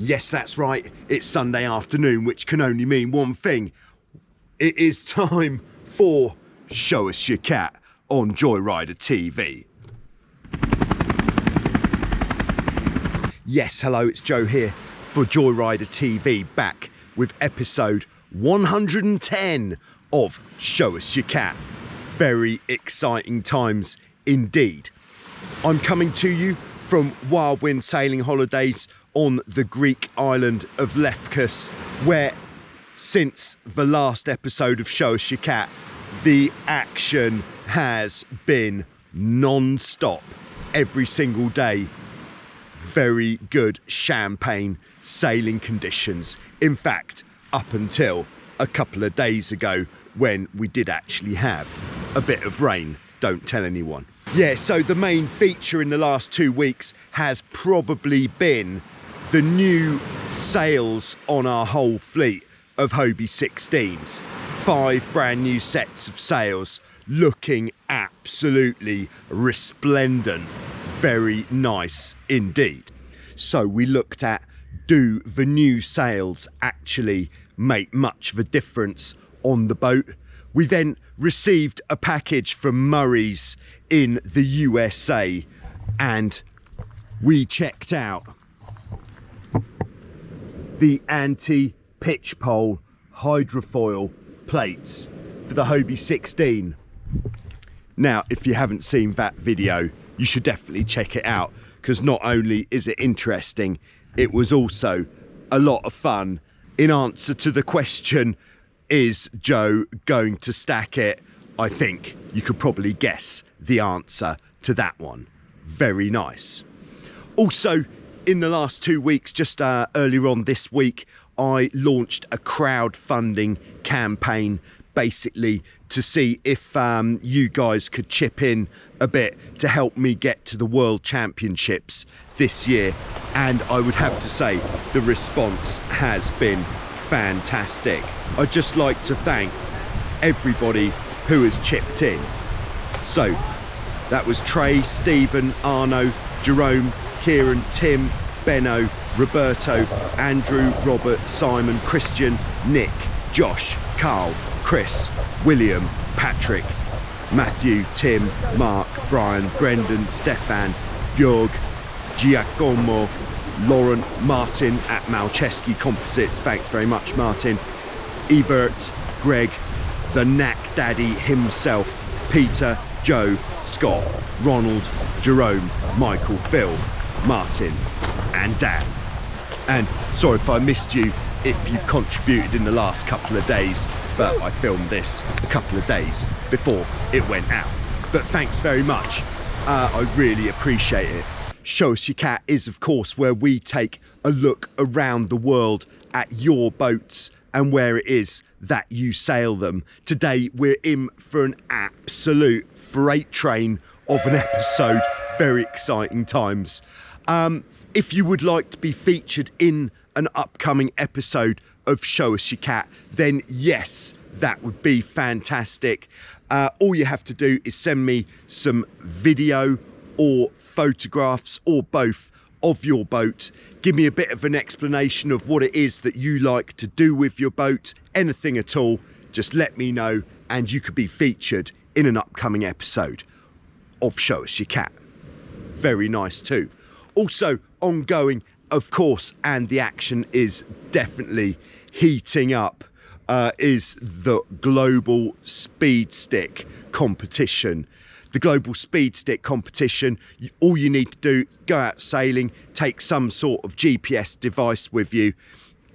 Yes, that's right, it's Sunday afternoon, which can only mean one thing. It is time for Show Us Your Cat on Joyrider TV. Yes, hello, it's Joe here for Joyrider TV, back with episode 110 of Show Us Your Cat. Very exciting times indeed. I'm coming to you from whirlwind sailing holidays on the Greek island of Lefkos, where since the last episode of Show Us Your Cat, the action has been non-stop every single day. Very good champagne sailing conditions. In fact, up until a couple of days ago when we did actually have a bit of rain. Don't tell anyone. Yeah, so the main feature in the last 2 weeks has probably been the new sails on our whole fleet of Hobie 16s. 5 brand new sets of sails, looking absolutely resplendent. Very nice indeed. So we looked at, do the new sails actually make much of a difference on the boat? We then received a package from Murray's in the USA, and we checked out the anti-pitch pole hydrofoil plates for the Hobie 16. Now, if you haven't seen that video, you should definitely check it out, because not only is it interesting, it was also a lot of fun. In answer to the question, is Joe going to stack it? I think you could probably guess the answer to that one. Very nice. Also, in the last 2 weeks, just earlier on this week, I launched a crowdfunding campaign, basically to see if you guys could chip in a bit to help me get to the World Championships this year. And I would have to say the response has been fantastic. I'd just like to thank everybody who has chipped in. So that was Trey, Stephen, Arno, Jerome, Kieran, Tim, Benno, Roberto, Andrew, Robert, Simon, Christian, Nick, Josh, Carl, Chris, William, Patrick, Matthew, Tim, Mark, Brian, Brendan, Stefan, Björg, Giacomo, Lauren, Martin at Malcheski Composites. Thanks very much, Martin. Evert, Greg, the Knack Daddy himself, Peter, Joe, Scott, Ronald, Jerome, Michael, Phil, Martin and Dan. And sorry if I missed you if you've contributed in the last couple of days, but I filmed this a couple of days before it went out. But thanks very much. I really appreciate it. Show Us Your Cat is, of course, where we take a look around the world at your boats and where it is that you sail them. Today we're in for an absolute freight train of an episode. Very exciting times. If you would like to be featured in an upcoming episode of Show Us Your Cat, then yes, that would be fantastic. All you have to do is send me some video or photographs or both of your boat. Give me a bit of an explanation of what it is that you like to do with your boat. Anything at all, just let me know and you could be featured in an upcoming episode of Show Us Your Cat. Very nice too. Also ongoing, of course, and the action is definitely heating up, is the Global Speed Stick competition. The Global Speed Stick competition, all you need to do, go out sailing, take some sort of GPS device with you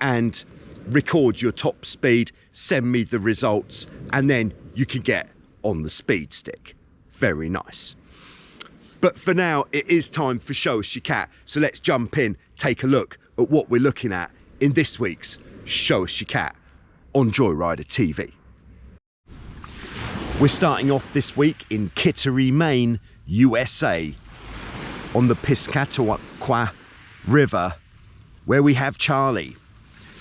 and record your top speed, send me the results, and then you can get on the speed stick. Very nice. But for now, it is time for Show Us Your Cat. So let's jump in, take a look at what we're looking at in this week's Show Us Your Cat on Joyrider TV. We're starting off this week in Kittery, Maine, USA, on the Piscataqua River, where we have Charlie.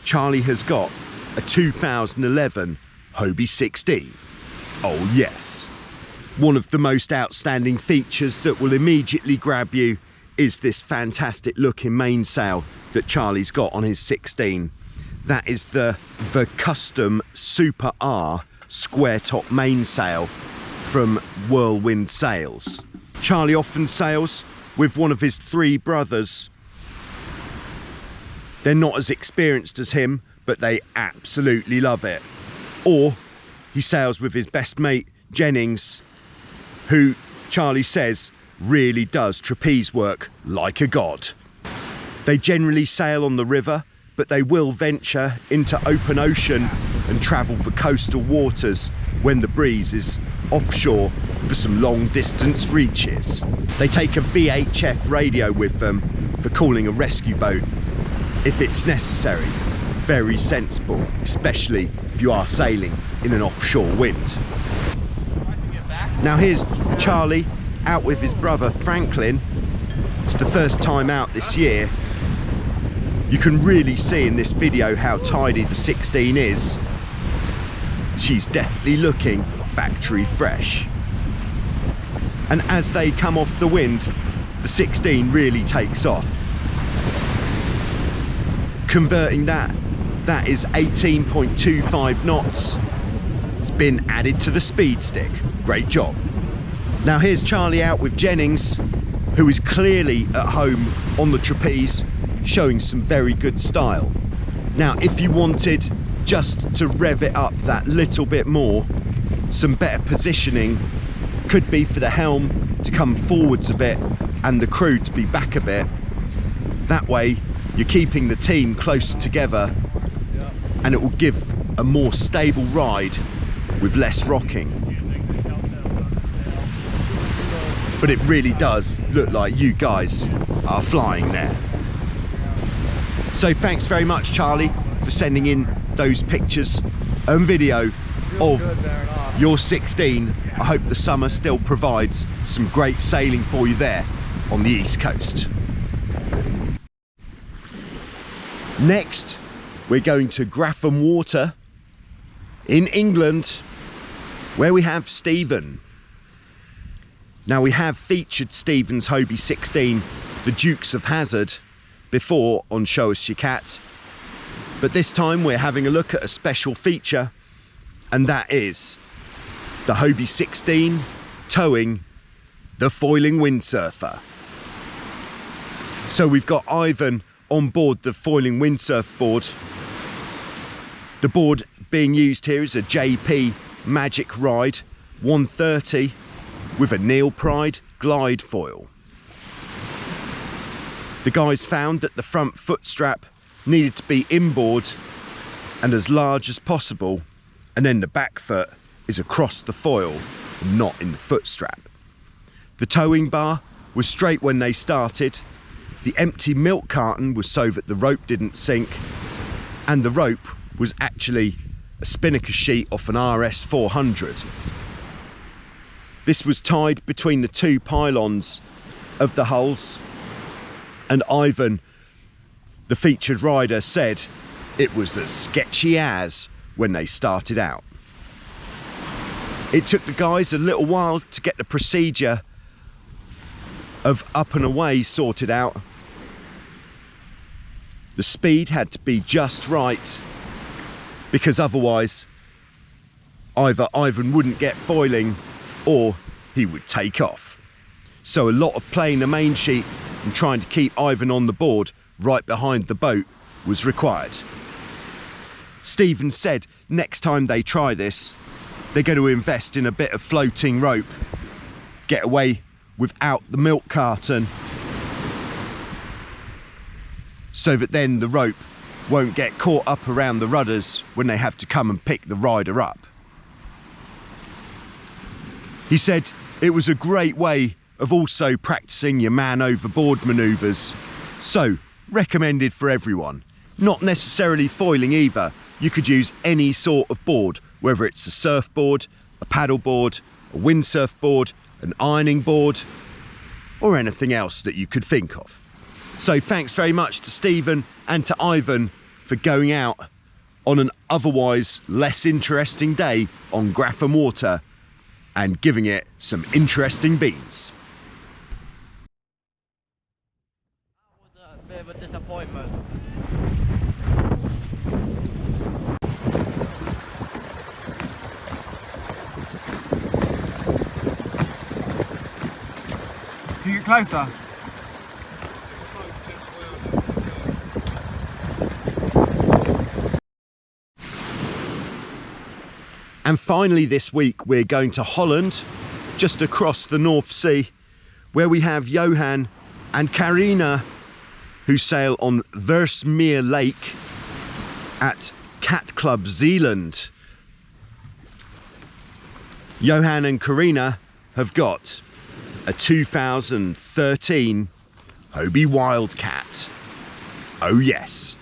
Charlie has got a 2011 Hobie 16. Oh yes. One of the most outstanding features that will immediately grab you is this fantastic looking mainsail that Charlie's got on his 16. That is the custom Super R square top mainsail from Whirlwind Sails. Charlie often sails with one of his 3 brothers. They're not as experienced as him, but they absolutely love it. Or he sails with his best mate Jennings, who Charlie says really does trapeze work like a god. They generally sail on the river, but they will venture into open ocean and travel for coastal waters when the breeze is offshore for some long distance reaches. They take a VHF radio with them for calling a rescue boat if it's necessary. Very sensible, especially if you are sailing in an offshore wind. Now here's Charlie out with his brother Franklin. It's the first time out this year. You can really see in this video how tidy the 16 is. She's definitely looking factory fresh. And as they come off the wind, the 16 really takes off. Converting that is 18.25 knots. It's been added to the speed stick. Great job. Now here's Charlie out with Jennings, who is clearly at home on the trapeze, showing some very good style. Now if you wanted just to rev it up that little bit more, some better positioning could be for the helm to come forwards a bit and the crew to be back a bit. That way you're keeping the team closer together and it will give a more stable ride with less rocking. But it really does look like you guys are flying there. So thanks very much, Charlie, for sending in those pictures and video of your 16. I hope the summer still provides some great sailing for you there on the East Coast. Next, we're going to Graphene Water in England, where we have Stephen. Now we have featured Stephen's Hobie 16, the Dukes of Hazzard, before on Show Us Your Cat, but this time we're having a look at a special feature, and that is the Hobie 16 towing the foiling windsurfer. So we've got Ivan on board the foiling windsurf board. The board being used here is a JP Magic Ride 130 with a Neil Pride glide foil. The guys found that the front foot strap needed to be inboard and as large as possible, and then the back foot is across the foil, not in the foot strap. The towing bar was straight when they started. The empty milk carton was so that the rope didn't sink, and the rope was actually a spinnaker sheet off an RS 400. This was tied between the 2 pylons of the hulls, and Ivan, the featured rider, said it was as sketchy as when they started out. It took the guys a little while to get the procedure of up and away sorted out. The speed had to be just right, because otherwise either Ivan wouldn't get foiling or he would take off. So a lot of playing the main sheet and trying to keep Ivan on the board right behind the boat was required. Stephen said next time they try this, they're going to invest in a bit of floating rope, get away without the milk carton, so that then the rope won't get caught up around the rudders when they have to come and pick the rider up. He said it was a great way of also practicing your man overboard manoeuvres, so recommended for everyone. Not necessarily foiling either. You could use any sort of board, whether it's a surfboard, a paddle board, a windsurf board, an ironing board, or anything else that you could think of. So thanks very much to Stephen and to Ivan for going out on an otherwise less interesting day on Graphene Water and giving it some interesting beans. a disappointment. Can you get closer? And finally this week we're going to Holland, just across the North Sea, where we have Johan and Carina, who sail on Versmeer Lake at Cat Club Zeeland. Johan and Carina have got a 2013 Hobie Wildcat. Oh yes.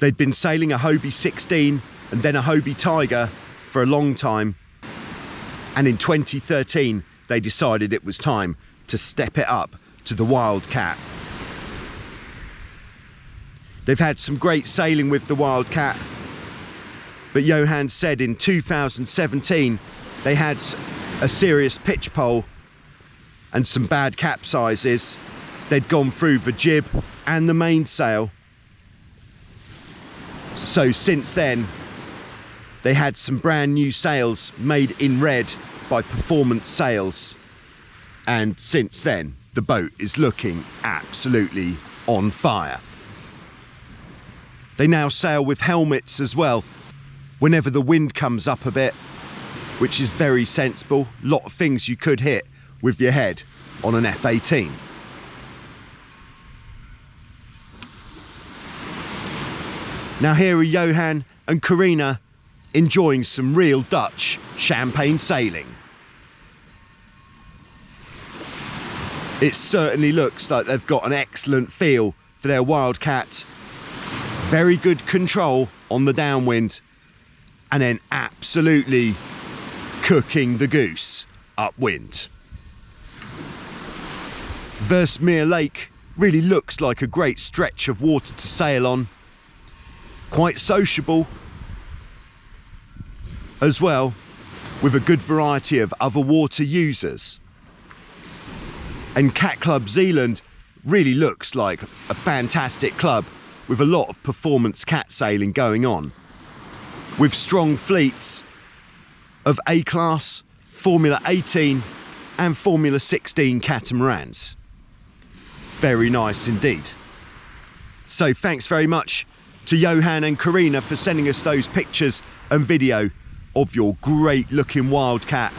They'd been sailing a Hobie 16 and then a Hobie Tiger for a long time. And in 2013, they decided it was time to step it up to the Wildcat. They've had some great sailing with the Wildcat, but Johan said in 2017 they had a serious pitch pole and some bad capsizes. They'd gone through the jib and the mainsail. So since then, they had some brand new sails made in red by Performance Sails. And since then, the boat is looking absolutely on fire. They now sail with helmets as well, whenever the wind comes up a bit, which is very sensible. A lot of things you could hit with your head on an F-18. Now here are Johan and Carina enjoying some real Dutch champagne sailing. It certainly looks like they've got an excellent feel for their Wildcat. Very good control on the downwind, and then absolutely cooking the goose upwind. Versmeer Lake really looks like a great stretch of water to sail on. Quite sociable as well, with a good variety of other water users. And Cat Club Zeeland really looks like a fantastic club with a lot of performance cat sailing going on, with strong fleets of A-Class, Formula 18 and Formula 16 catamarans. Very nice indeed. So thanks very much to Johan and Carina for sending us those pictures and video of your great looking Wildcat.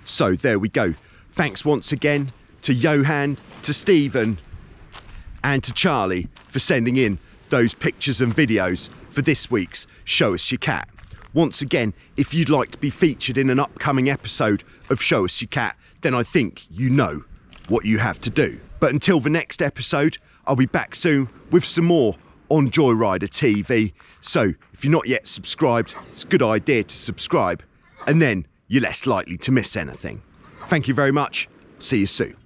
So there we go. Thanks once again to Johan, to Stephen and to Charlie for sending in those pictures and videos for this week's Show Us Your Cat. Once again, if you'd like to be featured in an upcoming episode of Show Us Your Cat, then I think you know what you have to do. But until the next episode, I'll be back soon with some more on Joyrider TV. So if you're not yet subscribed, it's a good idea to subscribe, and then you're less likely to miss anything. Thank you very much. See you soon.